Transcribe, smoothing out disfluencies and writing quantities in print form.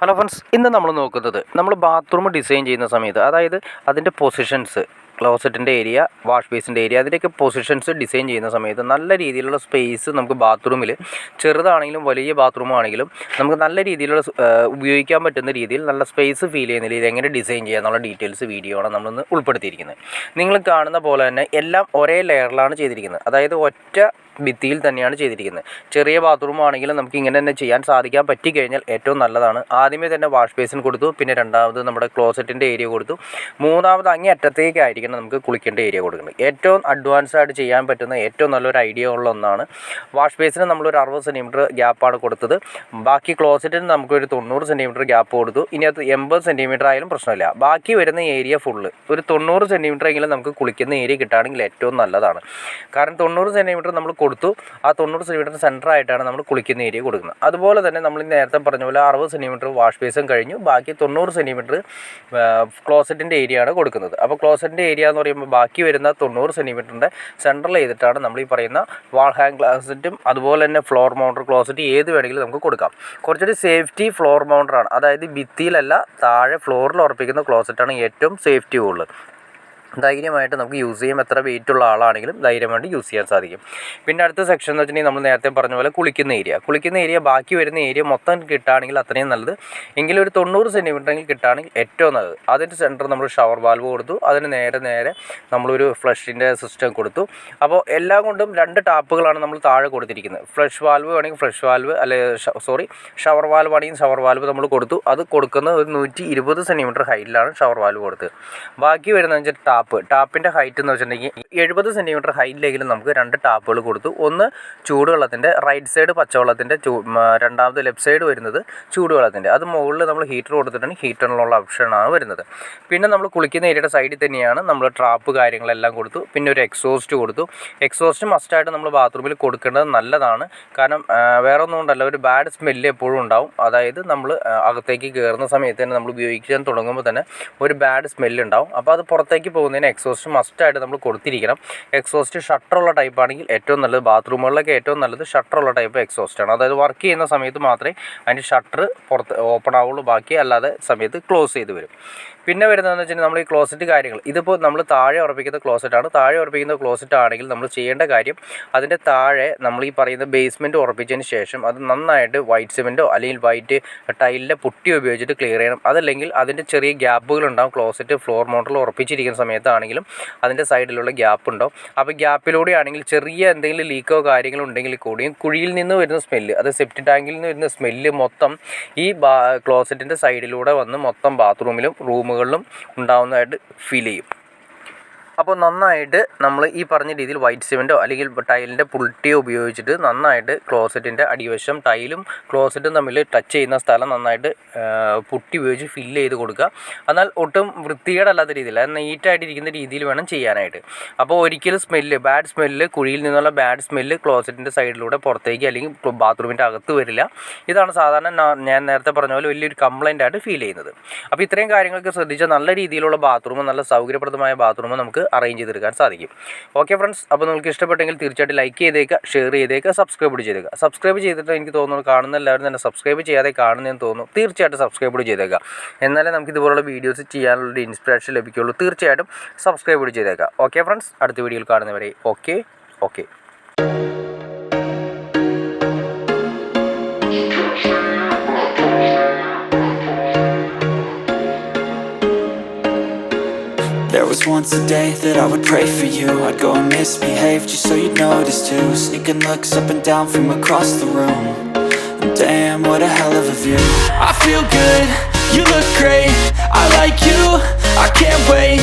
Hello friends, ഇന്ന് നമ്മൾ നോക്കുന്നത് നമ്മൾ ബാത്റൂം ഡിസൈൻ ചെയ്യുന്ന സമയത്ത്, അതായത് അതിൻ്റെ പൊസിഷൻസ്, ക്ലോസറ്റിൻ്റെ ഏരിയ, വാഷ് ബേസിൻ്റെ ഏരിയ, അതിൻ്റെയൊക്കെ പൊസിഷൻസ് ഡിസൈൻ ചെയ്യുന്ന സമയത്ത് നല്ല രീതിയിലുള്ള സ്പേസ് നമുക്ക് ബാത്റൂമിൽ, ചെറുതാണെങ്കിലും വലിയ ബാത്റൂം ആണെങ്കിലും നമുക്ക് നല്ല രീതിയിലുള്ള ഉപയോഗിക്കാൻ പറ്റുന്ന രീതിയിൽ നല്ല സ്പേസ് ഫീൽ ചെയ്യുന്ന രീതിയിൽ എങ്ങനെ ഡിസൈൻ ചെയ്യുക എന്നുള്ള ഡീറ്റെയിൽസ് വീഡിയോ ആണ് നമ്മളിന്ന് ഉൾപ്പെടുത്തിയിരിക്കുന്നത്. നിങ്ങൾ കാണുന്ന പോലെ തന്നെ എല്ലാം ഒരേ ലെയറിലാണ് ചെയ്തിരിക്കുന്നത്, അതായത് ഒറ്റ ഭിത്തിയിൽ തന്നെയാണ് ചെയ്തിരിക്കുന്നത്. ചെറിയ ബാത്റൂം ആണെങ്കിലും നമുക്ക് ഇങ്ങനെ തന്നെ ചെയ്യാൻ സാധിക്കാൻ പറ്റിക്കഴിഞ്ഞാൽ ഏറ്റവും നല്ലതാണ്. ആദ്യമേ തന്നെ വാഷ് ബേസിൻ കൊടുത്തു, പിന്നെ രണ്ടാമത് നമ്മുടെ ക്ലോസറ്റിൻ്റെ ഏരിയ കൊടുത്തു, മൂന്നാമത് അങ്ങേ അറ്റത്തേക്കായിരിക്കണം നമുക്ക് കുളിക്കേണ്ട ഏരിയ കൊടുക്കുന്നത്. ഏറ്റവും അഡ്വാൻസ്ഡ് ആയിട്ട് ചെയ്യാൻ പറ്റുന്ന ഏറ്റവും നല്ലൊരു ഐഡിയ ഉള്ള ഒന്നാണ്. വാഷ് ബേസിന് നമ്മളൊരു 60 സെൻറ്റിമീറ്റർ ഗ്യാപ്പാണ് കൊടുത്തത്. ബാക്കി ക്ലോസറ്റിന് നമുക്കൊരു 90 സെൻറ്റിമീറ്റർ ഗ്യാപ്പ് കൊടുത്തു. ഇനി അത് 80 സെൻറ്റിമീറ്റർ ആയാലും പ്രശ്നമില്ല. ബാക്കി വരുന്ന ഏരിയ ഫുള്ള് ഒരു 90 സെൻറ്റിമീറ്റർ എങ്കിലും നമുക്ക് കുളിക്കുന്ന ഏരിയ കിട്ടുകയാണെങ്കിൽ ഏറ്റവും നല്ലതാണ്. കാരണം 90 സെൻറ്റിമീറ്റർ നമ്മൾ കൊടുത്തു, ആ 90 സെൻറ്റിമീറ്റർ സെൻറ്ററായിട്ടാണ് നമ്മൾ കുളിക്കുന്ന ഏരിയ കൊടുക്കുന്നത്. അതുപോലെ തന്നെ നമ്മൾ നേരത്തെ പറഞ്ഞ പോലെ 60 സെൻറ്റിമീറ്റർ വാഷ് ബേസും കഴിഞ്ഞു, ബാക്കി 90 സെൻറ്റിമീറ്റർ ക്ലോസറ്റിൻ്റെ ഏരിയ ആണ് കൊടുക്കുന്നത്. അപ്പോൾ ക്ലോസറ്റിൻ്റെ ഏരിയ എന്ന് പറയുമ്പോൾ ബാക്കി വരുന്ന 90 സെൻറ്റിമീറ്ററിൻ്റെ സെൻറ്ററിൽ ചെയ്തിട്ടാണ് നമ്മൾ ഈ പറയുന്ന വാൾ ഹാങ് ക്ലോസറ്റും അതുപോലെ തന്നെ ഫ്ലോർ മൗണ്ടർ ക്ലോസറ്റ് ഏത് വേണമെങ്കിലും നമുക്ക് കൊടുക്കാം. കുറച്ചൊരു സേഫ്റ്റി ഫ്ലോർ മൗണ്ടറാണ്, അതായത് ഭിത്തിയിലല്ല താഴെ ഫ്ലോറിൽ ഉറപ്പിക്കുന്ന ക്ലോസറ്റാണ് ഏറ്റവും സേഫ്റ്റി ഉള്ളത്. ധൈര്യമായിട്ട് നമുക്ക് യൂസ് ചെയ്യാം. എത്ര വെയിറ്റുള്ള ആളാണെങ്കിലും ധൈര്യമായിട്ട് യൂസ് ചെയ്യാൻ സാധിക്കും. പിന്നെ അടുത്ത സെക്ഷൻ എന്ന് വെച്ചിട്ടുണ്ടെങ്കിൽ നമ്മൾ നേരത്തെ പറഞ്ഞ പോലെ കുളിക്കുന്ന ഏരിയ ബാക്കി വരുന്ന ഏരിയ മൊത്തം കിട്ടുകയാണെങ്കിൽ അത്രയും നല്ലത്. എങ്കിലും ഒരു 90 സെൻറ്റിമീറ്ററെങ്കിൽ കിട്ടുകയാണെങ്കിൽ ഏറ്റവും നല്ലത്. അതിൻ്റെ സെൻറ്റർ നമ്മൾ ഷവർ വാൽവ് കൊടുത്തു, അതിന് നേരെ നമ്മളൊരു ഫ്ലഷിൻ്റെ സിസ്റ്റം കൊടുത്തു. അപ്പോൾ എല്ലാം കൊണ്ടും 2 ടാപ്പുകളാണ് നമ്മൾ താഴെ കൊടുത്തിരിക്കുന്നത്. ഫ്ലഷ് വാൽവ് വേണമെങ്കിൽ ഫ്ലഷ് വാൽവ്, ഷവർ വാൽവ് ആണെങ്കിൽ ഷവർ വാൽവ് നമ്മൾ കൊടുത്തു. അത് കൊടുക്കുന്നത് ഒരു 120 സെൻറ്റിമീറ്റർ ഹൈറ്റിലാണ് ഷവർ വാൽവ് കൊടുത്തത്. ബാക്കി വരുന്ന ടാപ്പിൻ്റെ ഹൈറ്റ് എന്ന് വെച്ചിട്ടുണ്ടെങ്കിൽ 70 സെൻറ്റിമീറ്റർ ഹൈറ്റിലെങ്കിലും നമുക്ക് 2 ടാപ്പുകൾ കൊടുത്തു. ഒന്ന് ചൂടുവെള്ളത്തിൻ്റെ റൈറ്റ് സൈഡ് പച്ചവെള്ളത്തിൻ്റെ, രണ്ടാമത് ലെഫ്റ്റ് സൈഡ് വരുന്നത് ചൂടുവെള്ളത്തിൻ്റെ. അത് മുകളിൽ നമ്മൾ ഹീറ്റർ കൊടുത്തിട്ടുണ്ടെങ്കിൽ ഹീറ്ററിനുള്ള ഓപ്ഷനാണ് വരുന്നത്. പിന്നെ നമ്മൾ കുളിക്കുന്ന ഏരിയയുടെ സൈഡിൽ തന്നെയാണ് നമ്മൾ ട്രാപ്പ് കാര്യങ്ങളെല്ലാം കൊടുത്തു. പിന്നെ ഒരു എക്സോസ്റ്റ് കൊടുത്തു. എക്സോസ്റ്റ് മസ്റ്റായിട്ട് നമ്മൾ ബാത്റൂമിൽ കൊടുക്കേണ്ടത് നല്ലതാണ്. കാരണം വേറെ ഒന്നും കൊണ്ടല്ല, ഒരു ബാഡ് സ്മെല്ല് എപ്പോഴും ഉണ്ടാവും. അതായത് നമ്മൾ അകത്തേക്ക് കയറുന്ന സമയത്ത് തന്നെ നമ്മൾ ഉപയോഗിക്കാൻ തുടങ്ങുമ്പോൾ തന്നെ ഒരു ബാഡ് സ്മെല്ല് ഉണ്ടാവും. അപ്പോൾ അത് പുറത്തേക്ക് പോകുന്നതിന് എക്സോസ്റ്റ് മസ്റ്റായിട്ട് നമ്മൾ കൊടുത്തിരിക്കണം. എക്സോസ്റ്റ് ഷട്ടറുള്ള ടൈപ്പ് ആണെങ്കിൽ ഏറ്റവും നല്ലത്. ബാത്റൂമുകളിലൊക്കെ ഏറ്റവും നല്ലത് ഷട്ടറുള്ള ടൈപ്പ് എക്സോസ്റ്റാണ്. അതായത് വർക്ക് ചെയ്യുന്ന സമയത്ത് മാത്രമേ അതിൻ്റെ ഷട്ടർ പുറത്ത് ഓപ്പൺ ആവുള്ളൂ, ബാക്കി അല്ലാതെ സമയത്ത് ക്ലോസ് ചെയ്ത് വരും. പിന്നെ വരുന്നതെന്ന് വെച്ചാൽ നമ്മൾ ഈ ക്ലോസറ്റ് കാര്യങ്ങൾ, ഇതിപ്പോൾ നമ്മൾ താഴെ ഉറപ്പിക്കുന്ന ക്ലോസറ്റാണ്. താഴെ ഉറപ്പിക്കുന്ന ക്ലോസറ്റ് ആണെങ്കിൽ നമ്മൾ ചെയ്യേണ്ട കാര്യം, അതിൻ്റെ താഴെ നമ്മൾ ഈ പറയുന്ന ബേസ്മെൻറ്റ് ഉറപ്പിച്ചതിന് ശേഷം അത് നന്നായിട്ട് വൈറ്റ് സിമെൻറ്റോ അല്ലെങ്കിൽ വൈറ്റ് ടൈലിൻ്റെ പുട്ടി ഉപയോഗിച്ചിട്ട് ക്ലിയർ ചെയ്യണം. അതല്ലെങ്കിൽ അതിൻ്റെ ചെറിയ ഗ്യാപ്പുകളുണ്ടാവും. ക്ലോസറ്റ് ഫ്ലോർ മൗണ്ടറിൽ ഉറപ്പിച്ചിരിക്കുന്ന സമയത്താണെങ്കിലും അതിൻ്റെ സൈഡിലുള്ള ഗ്യാപ്പ് ഉണ്ടാവും. അപ്പോൾ ഗ്യാപ്പിലൂടെ ആണെങ്കിൽ ചെറിയ എന്തെങ്കിലും ലീക്കോ കാര്യങ്ങളോ ഉണ്ടെങ്കിൽ കൂടിയും കുഴിയിൽ നിന്ന് വരുന്ന സ്മെല്ല്, അത് സെപ്റ്റി ടാങ്കിൽ നിന്ന് വരുന്ന സ്മെല്ല് മൊത്തം ഈ ക്ലോസറ്റിൻ്റെ സൈഡിലൂടെ വന്ന് മൊത്തം ബാത്റൂമിലും റൂമുകളിലും ഉണ്ടാവുന്നതായിട്ട് ഫീൽ ചെയ്യും. അപ്പോൾ നന്നായിട്ട് നമ്മൾ ഈ പറഞ്ഞ രീതിയിൽ വൈറ്റ് സിമെൻറ്റോ അല്ലെങ്കിൽ ടൈലിൻ്റെ പുൾട്ടിയോ ഉപയോഗിച്ചിട്ട് നന്നായിട്ട് ക്ലോസറ്റിൻ്റെ അടിവശം ടൈലും ക്ലോസറ്റും തമ്മിൽ ടച്ച് ചെയ്യുന്ന സ്ഥലം നന്നായിട്ട് പുട്ടി ഉപയോഗിച്ച് ഫില്ല് ചെയ്ത് കൊടുക്കുക. എന്നാൽ ഒട്ടും വൃത്തികേടല്ലാത്ത രീതിയിൽ, അത് നീറ്റായിട്ടിരിക്കുന്ന രീതിയിൽ വേണം ചെയ്യാനായിട്ട്. അപ്പോൾ ഒരിക്കലും ബാഡ് സ്മെല്ല്, കുഴിയിൽ നിന്നുള്ള ബാഡ് സ്മെല്ല് ക്ലോസറ്റിൻ്റെ സൈഡിലൂടെ പുറത്തേക്ക് അല്ലെങ്കിൽ ബാത്റൂമിൻ്റെ അകത്ത് വരില്ല. ഇതാണ് സാധാരണ ഞാൻ നേരത്തെ പറഞ്ഞ പോലെ വലിയൊരു കംപ്ലൈൻ്റ് ആയിട്ട് ഫീൽ ചെയ്യുന്നത്. അപ്പോൾ ഇത്രയും കാര്യങ്ങളൊക്കെ ശ്രദ്ധിച്ചാൽ നല്ല രീതിയിലുള്ള ബാത്റൂം, നല്ല സൗകര്യപ്രദമായ ബാത്റൂം നമുക്ക് അറേഞ്ച് ചെയ്തെടുക്കാൻ സാധിക്കും. ഓക്കെ ഫ്രണ്ട്സ്, അപ്പോൾ നിങ്ങൾക്ക് ഇഷ്ടപ്പെട്ടെങ്കിൽ തീർച്ചയായിട്ടും ലൈക്ക് ചെയ്തേക്കുക, ഷെയർ ചെയ്തേക്കുക, സബ്സ്ക്രൈബ് ചെയ്തേക്കുക. സബ്സ്ക്രൈബ് ചെയ്തിട്ട് എനിക്ക് തോന്നുന്നു കാണുന്ന എല്ലാവരും തന്നെ സബ്സ്ക്രൈബ് ചെയ്യാതെ കാണുന്നതെന്ന് തോന്നുന്നു. തീർച്ചയായിട്ടും സബ്സ്ക്രൈബ് ചെയ്തേക്കുക, എന്നാലേ നമുക്ക് ഇതുപോലുള്ള വീഡിയോസ് ചെയ്യാനുള്ളൊരു ഇൻസ്പിറേഷൻ ലഭിക്കുകയുള്ളൂ. തീർച്ചയായിട്ടും സബ്സ്ക്രൈബ് ചെയ്തേക്കുക. ഓക്കെ ഫ്രണ്ട്സ്, അടുത്ത വീഡിയോയിൽ കാണുന്നവരെ okay. There was once a day that I would pray for you. I'd go and misbehave just so you'd notice too. Sneaking looks up and down from across the room. And damn, what a hell of a view. I feel good, you look great, I like you, I can't wait